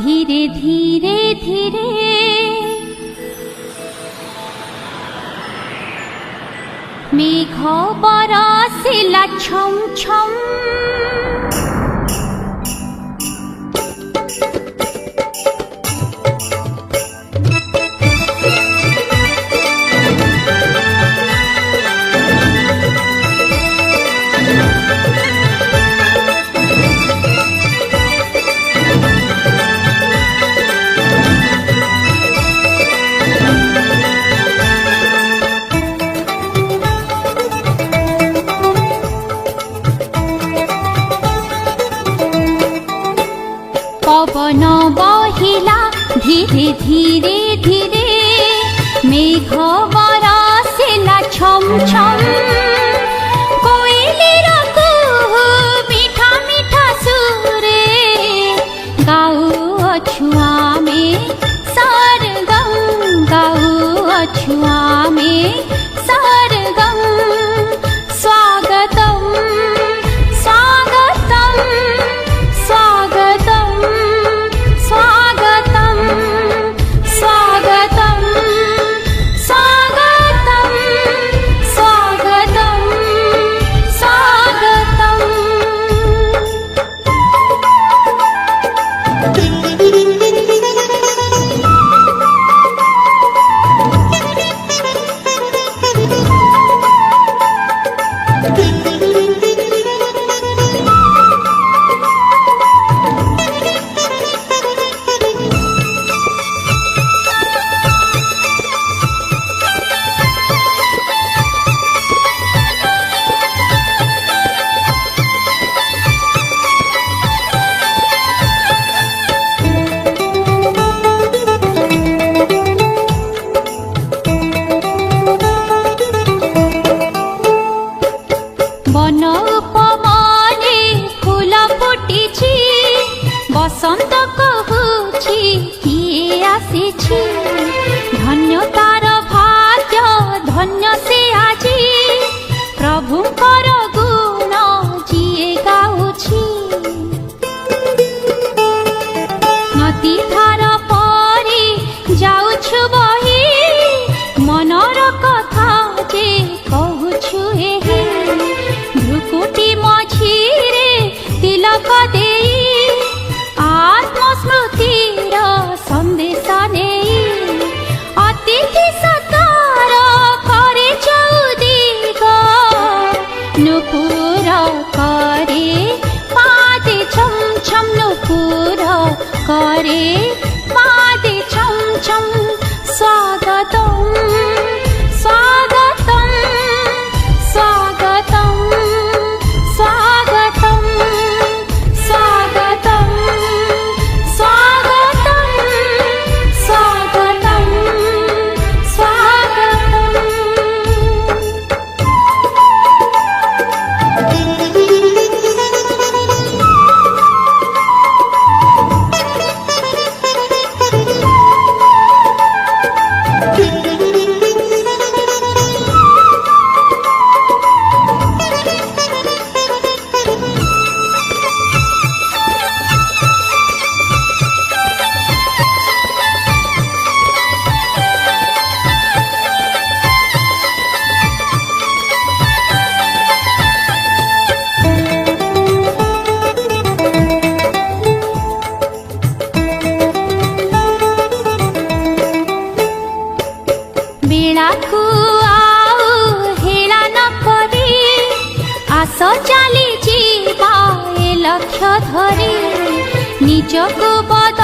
धीरे धीरे धीरे मेघ बरसिला छम छम पवन बहिला धीरे धीरे धीरे मेघ बरसिला छम छम कोइलीर कुहू मीठा मीठा सुरे गाउछु आमे सरगम गाउछु आमे सरगम स्वागतम स्वागतम स्वागतम स्वागतम स्वागतम स्वागतम स्वागतम स्वागतम बन उपमने फूल फुटिछि बसंत कहुछि किए आसिछि धन्य तार भाग्य धन्य से आजी प्रभुंकर गुण जिए गाउछि नदी धार परी जाउछु बही मनर कथा जे कहुछु एहे भ्रुकुटी मझिरे तिलक देई आत्मस्मृतिर संदेश नेई अतिथि सत्कार करे चौदिग नुपुर करे पादे छम छम नुपुर करे पादे छम छम स्वागतम स्वागतम स्वागतम स्वागतम स्वागतम स्वागतम स्वागतम स्वागतम बेलाकु आउ हेला न करी आस चाली जीवा ए लक्ष्य धरी निजको बद